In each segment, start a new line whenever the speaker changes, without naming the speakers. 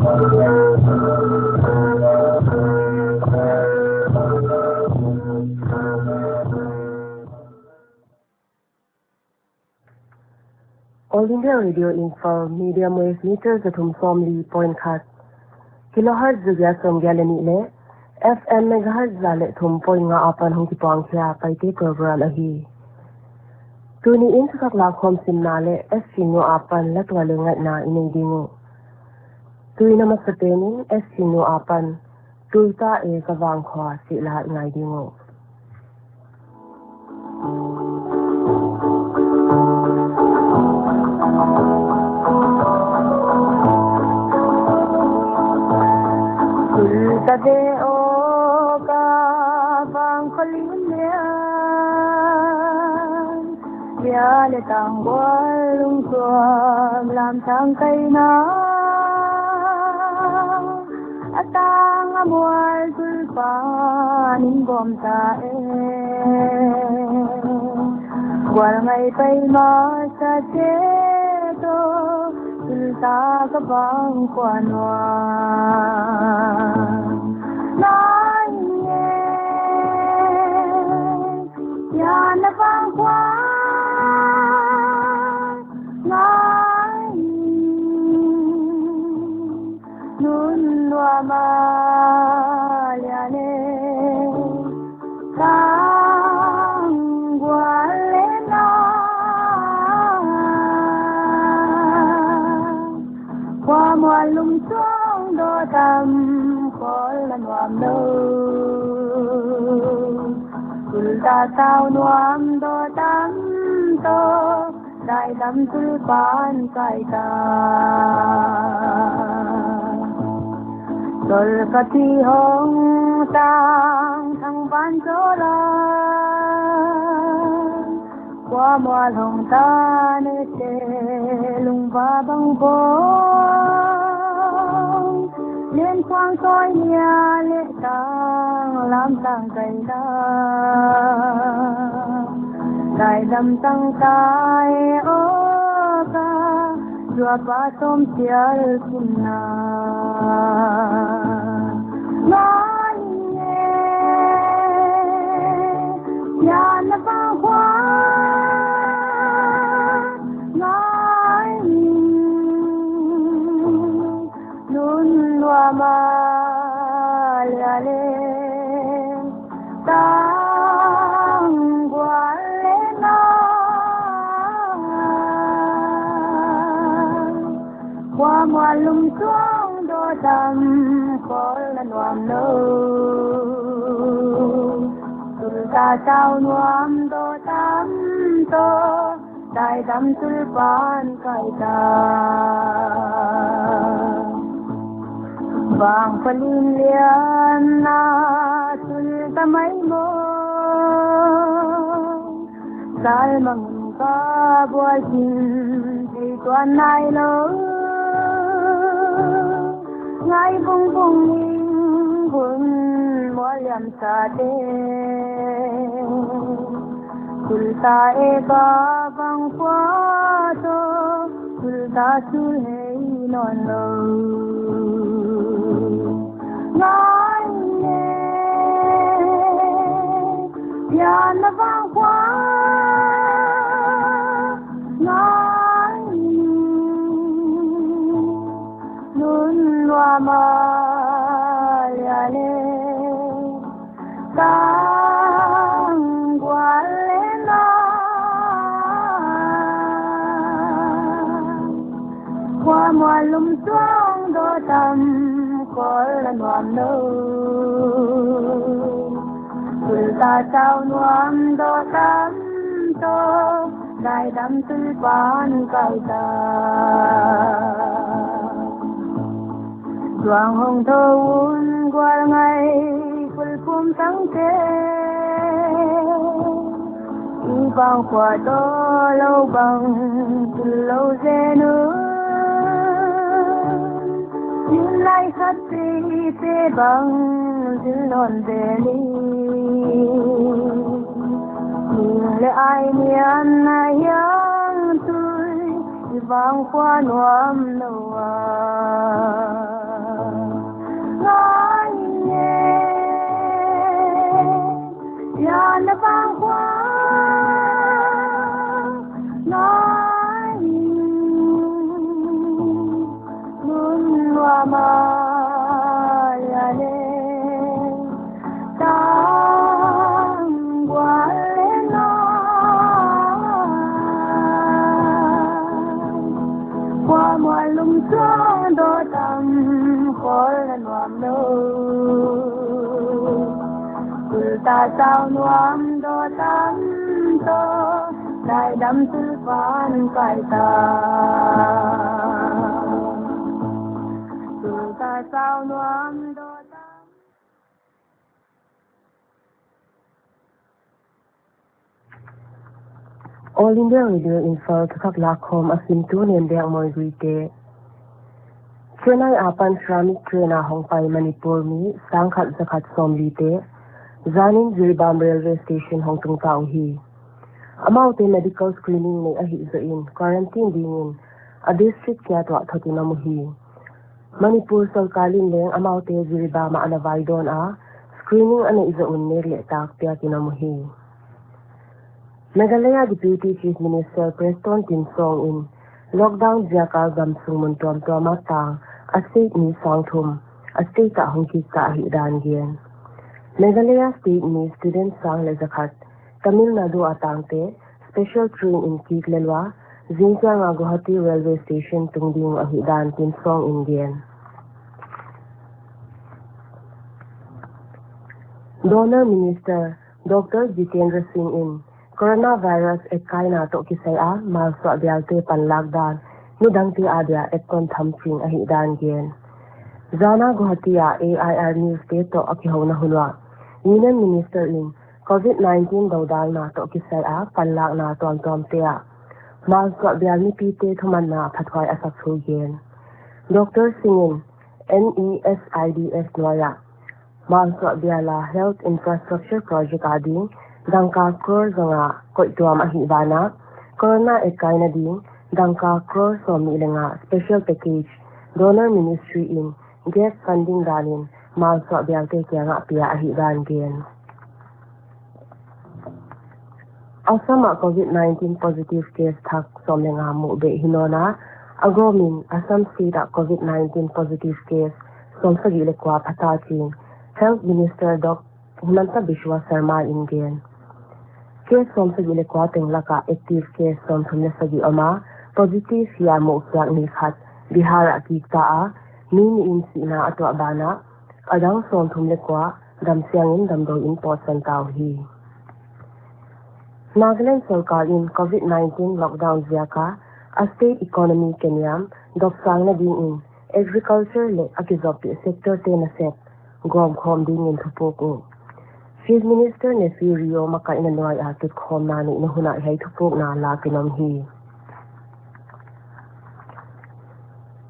All India Radio Imphal medium wave meters athum somli point khat kilohertz zya som galani le FM megahertz zale thum point nga apan hong ki pang kya paite program ahi tuni in sak la khom sim na le SC no apan latwa le ngat na inei dingo tui namasateni SC no apan tuita e kawang khwa si la ngai dingo
Tade o ka bang kholian ya le tang lung suam lam tang kai na atang amual tulpa ning bom ta e wal ngai pai ma sa che to tulta ka bang kwanwa lung xuống đô tâm khói lần hoàm đâu cùl ta sao nuam đô tâm tô đại tâm cùl pan kai ta sol kati hong tang thang ban cho la qua moal hong ta ne te lung ba bang bo liên quang soi nhà lệ tang lam tang cây đa đại đầm tăng tai ô ca dua ba tom tial kunna nói nghe nhà na ba hoa Malale tang gwale na qua malum xuống đô tâm khol lan wam no tulta sao nuam đô tâm to đại tâm tulpan kai ta vàng palin lian na tul tamay mo sal mang ka buai sin thì tuan nai lo ngai bung bung ning bun mo liam sa de tul ta e ba bang kwa to tul ta sul hei non lo nói nghe ya na vang qua nói nun loa ma ya le tang qua le na qua mua lum xuống đô tâm khói lan hoàm đâu người ta sao nuam đô tâm tô đại tâm tư ban kai ta Hoàng hồng thơ un qua ngày phul phum sáng thế y bao quả đó lâu bằng từ lâu dê nữa nhưng lại khát đi tê bằng dư non về đi nhưng lẽ ai miền này yang tôi vang qua nuam lâu qua mọi lùng gió đỏ tầm khó là noam đâu ta sao noam đỏ tầm to đại đâm sư phan cải ta sao noam đỏ tầm.
All India Radio Imphal thakak lakhom asim tu nen deng moi guite Chennai apan Shramik Trena Hongpai Manipur mi sangkhat zakhat somli te zanin Jiribam Railway Station Hongtung Tau hi Amaute medical screening ne ahi zain quarantine dingin a district kya twa thotina mu hi Manipur sarkalin leng amaute Jiribam anavai don a screening ane izaun ne le tak pya kinamu hi Meghalaya Deputy Chief Minister Preston Tinsong in lockdown jaka gamsung muntuam tuama tang a state ni sangthum a state ta hongki ka hi dan gen Meghalaya State ni student sang le zakhat Tamil Nadu atangte special train in Kiklelwa Zinjang Guwahati Railway Station tungding a hi dan Tinsong in gen Donor Minister Dr. Jitendra Singh in Coronavirus et kaina to kisaya mal so bialte pan lockdown ni dangti adia et kon thamching a hi dan gen Zana Guhatia AIR News te to akihona hunwa Union Minister in COVID-19 dodal na to kisaya pan lak na tom tea mal so bial ni pite thuman na phathwai asak thu gen Dr. Singh NESIDS noya mal so biala health infrastructure project ading Dangka crore zanga koi tuam ahi bana corona ekaina ding dangka crore somi lenga special package donor ministry in get funding danin mal so bialte kyanga pia ahi dan gen Assam COVID-19 positive case thak somlenga mu be hinona agomin Assam state COVID-19 positive case somsagi lekwa phatachin Health Minister Dr. Himanta Biswa Sarma in gen Case from Sagile Quating Laka active case from Nesagi Oma, positive ya Mokyak Nikhat, Bihara Kikta, Mini in Sina Atwa Bana, Adang Som Tumlekwa, Dam Siangin Damdo in Port Santau Hi. Nagaland Sarkar in COVID-19 lockdown Ziaka, a state economy Kenyam, Doksang na din in agriculture le Akizopi sector tenaset, Gom Kom din in Tupoko. Chief Minister Nephi Rio makainanoy atit khom na ni inahuna hay tupok na lakinom hi.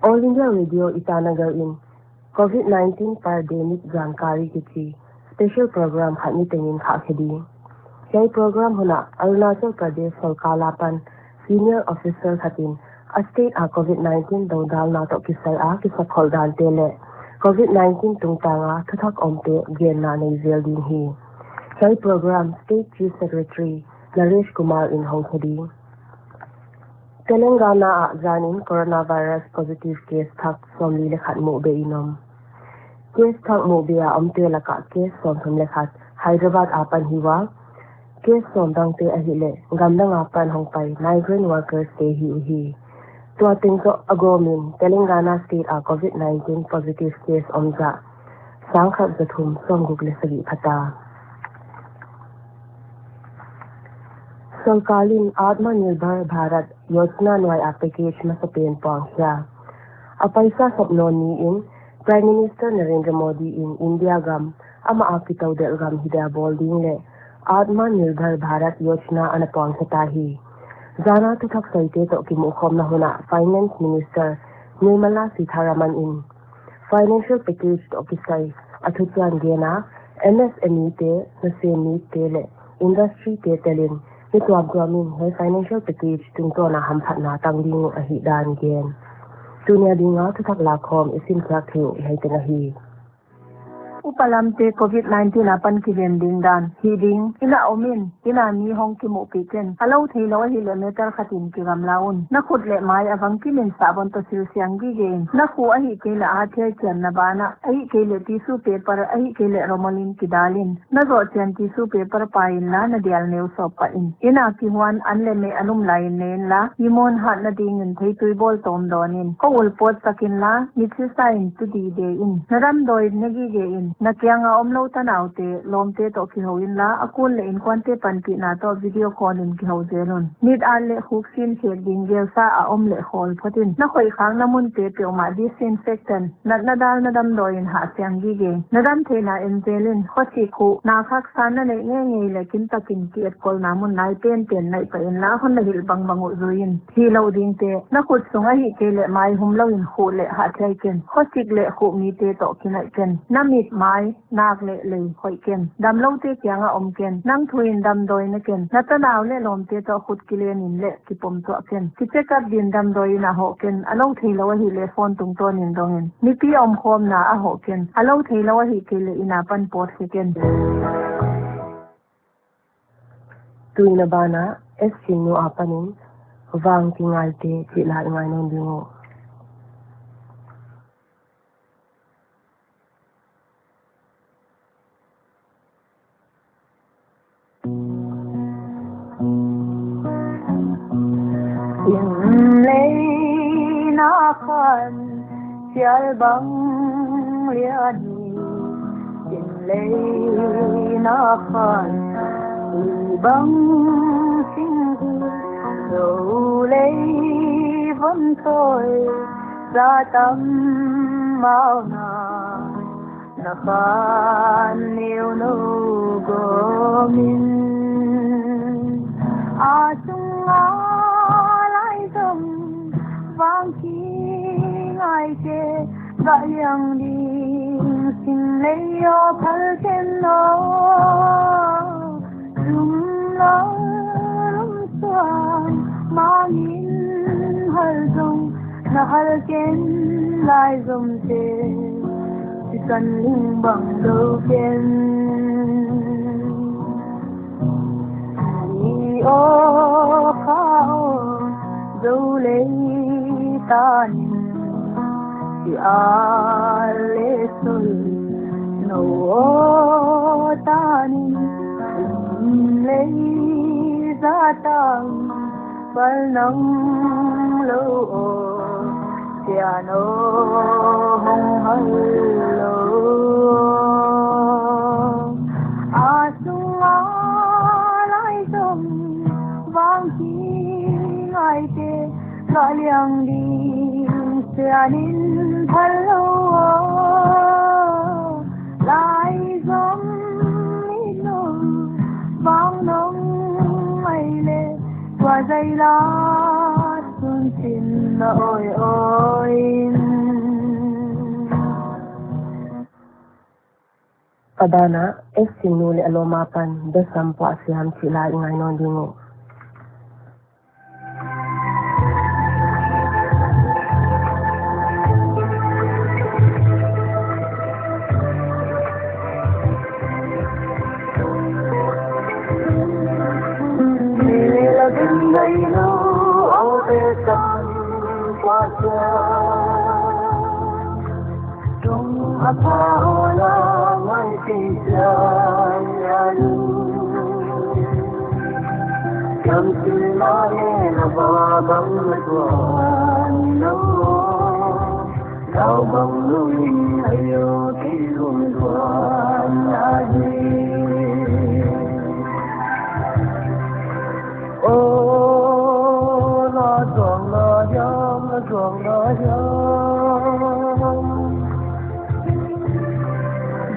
All India Radio itanagar in COVID-19 pandemic jankari kichi special program khatni tengin khakhedi. Kay program huna Arunachal Pradesh Sarkalapan senior officer khatin a state a COVID-19 dodal na to kisay a kisakhol dan tele. COVID-19 tungtanga tuthak omte gen na Nazel din hi. Kay program State Chief Secretary Naresh Kumar in Hongkhedi. Telangana a zanin coronavirus positive case thak somli lekhat mu be inom. Case thak mu be a omte laka case som thum lekhat Hyderabad apan hiwa. Case som dangte ahile gamdang apan hongpai migrant workers te hi. Tua tingso agomin Telangana state a COVID-19 positive case omza sangkhat zathum somguk lesagi phata Sarkalin Atmanirbhar Bharat Yojana noi a package masapen pangkya a paisa sapnon ni in Prime Minister Narendra Modi in India gam ama apitaw del gam hida bolding le Atmanirbhar Bharat Yojana anapang satahi Zana tuthak saite to kimukhom na huna Finance Minister Nirmala Sitharaman in Financial Package to kisay atutyan gena MSME te nasemi tele Industry te telin nitwab gramin hay Financial Package tungto na hamphat na tanglingo ahi dan gen Tunya dinga tuthak lakhom isim thak thiu hay tenahi
palamte COVID-19 apan ki vending dan hiding ina omin ina mi hong ki mo piken alo thilo hi le meter khatin ki gamlaun na khut le mai awang ki min sabon to sil siang gi gen na khu a hi ke la a the chen na bana ai ke le tissue paper ai ke le romalin ki dalin na ro chen tissue paper pain na na dial neu so pa in ina ki hwan an le me anum lain nen la imon hat na ding in thei tui bol tom donin ko ul pot takin la mi chi sign tu di de in naram doi negi ge in na kyanga omlo tanaute lomte to ki hoin la akun le in kwante pan pi na to video call in ki ho zelon nit an le khuksin che ding gel sa a om le khol photin na khoi khang na mun te pe ma disinfectant na dal na dam doi in ha syang gi ge na dam the na in zelin khosi khu na khak san na le nge nge le kin takin ki et kol na mun nai pen nai pa in la hon na hil bang bang zuin thi lo ding te na khut sunga hi ke le mai hum lo in khu le ha thai ken khosik le khu mi te to kinai ken namit mai nak le khoi ken dam lo te kyanga om ken nang thuin dam doi na ken na ta naw le lom te to khut kilen in le ki pom to ken ki check up din dam doi na ho ken alo thei lo hi le phone tung ton in dong in ni pi om khom na a ho ken alo thei lo hi ke le ina pan pot se ken
tuina bana esinu apanin wang ki ngai te chi la ngai non dingo
lấy na khan chial bang liani lấy na khan bang sinh rồi lấy vẫn thôi ra tâm mau na khan yêu no go min a chung vang chi ngai che ga yang đi xin lấy yo phal chen no lo sang ma in hal dong na hal chen lai dom che chỉ cần linh bằng đầu tiên ni o khao dấu lấy tan thì ale sol no tan lấy ra tang pal nang lo piano hong hello asung lai dom vang chi ngai te ga liang đi sianin hello lai dom ni no vang nong mai le qua dây la sun tin oi oi
padana esinu le aloma pan de sampo asiam chi la ngai non dingo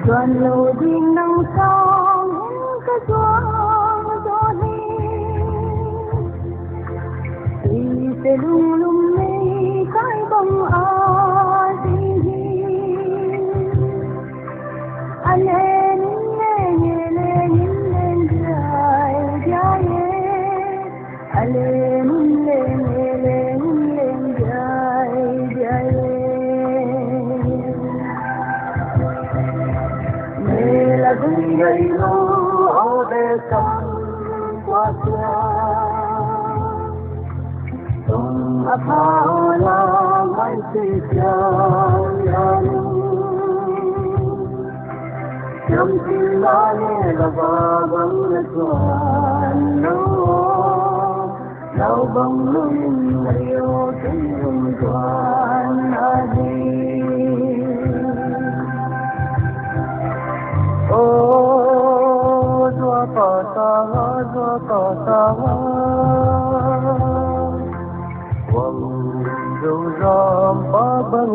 Đoàn lầu đình nắng song cái gió đi thì sẽ lung lung mây cái bóng đi anh lên dài dài anh lên dài dài
ngày lũ ô đê sông qua xa tung Imphal la mai si chang ya chấm tin la ne la ba bang la tuan no lao bang lung ayo tin tuan adi dua pa sa wang dâu ram pa bang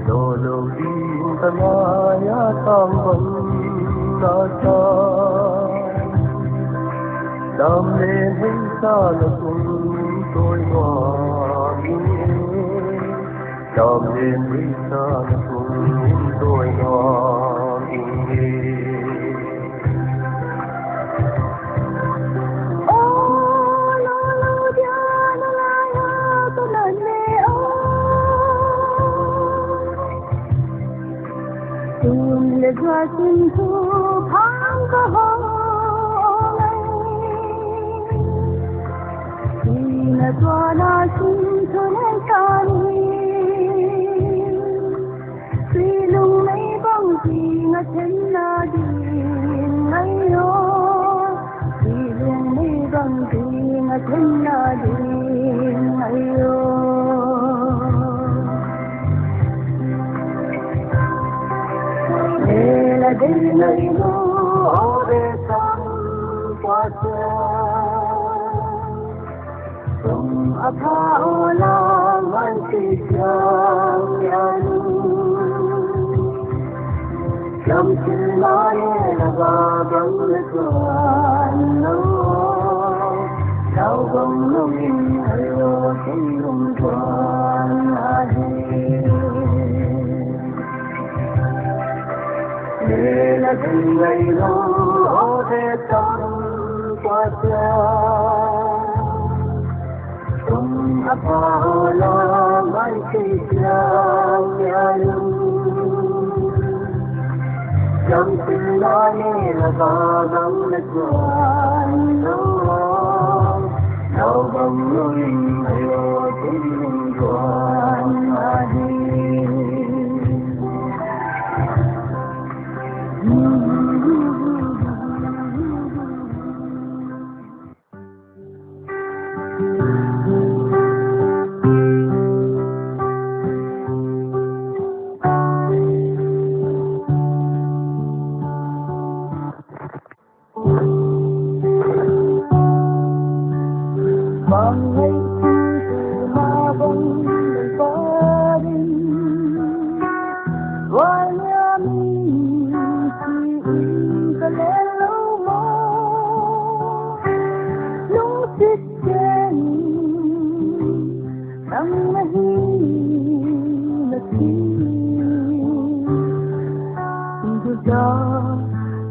lo lo din ta ya tam bang na sa đam lên hay xa là cùng tôi hòa đam lên hay xa là cùng tôi hòa
le gua sin thu phang ka ho lai na tua na sin thu nei ka ni si lung nei bang si na chen na di ngai yo si lung nei bang si na chen na di ngai yo la day nay lo ore sam qua xa tung Imphal la mai si chang ya chấm tin la ne la ba bang la tuan no lao bang lung ayo tin lung tuan adi la day nay lo ore sam qua xa tung Imphal la mai si chang ya chấm tin la ne la ba bang la tuan no lao bang lung ayo tin lung tuan adi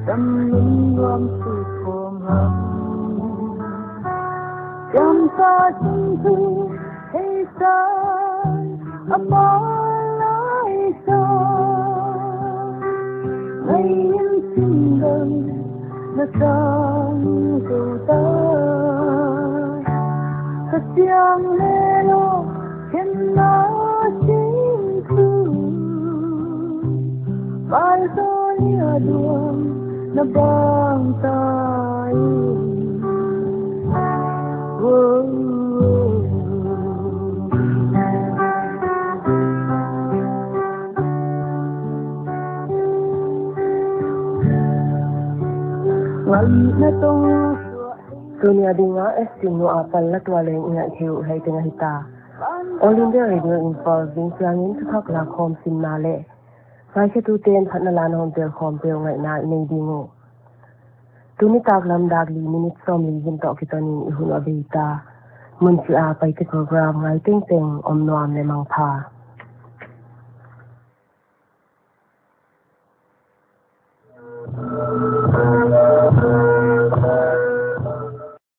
tâm linh gom sự khom hầm trong ta chung thu hay xa lại xa ngày em xin đời là sang cầu ta thật giang lê lo trên lá chính thư bài tôi ở đường na bang tay Dunia dinga esting no apal la tualeng inga thiu hay tenga hita All India Radio Imphal ving siangin thak la khom sin na le sai se tu ten phatna lan hom tel khom tel ngai na nei dingo tuni tak lam dak li minute som li jin to kitani ihun abita mun si a paite program ngai teng teng om noam le mang pha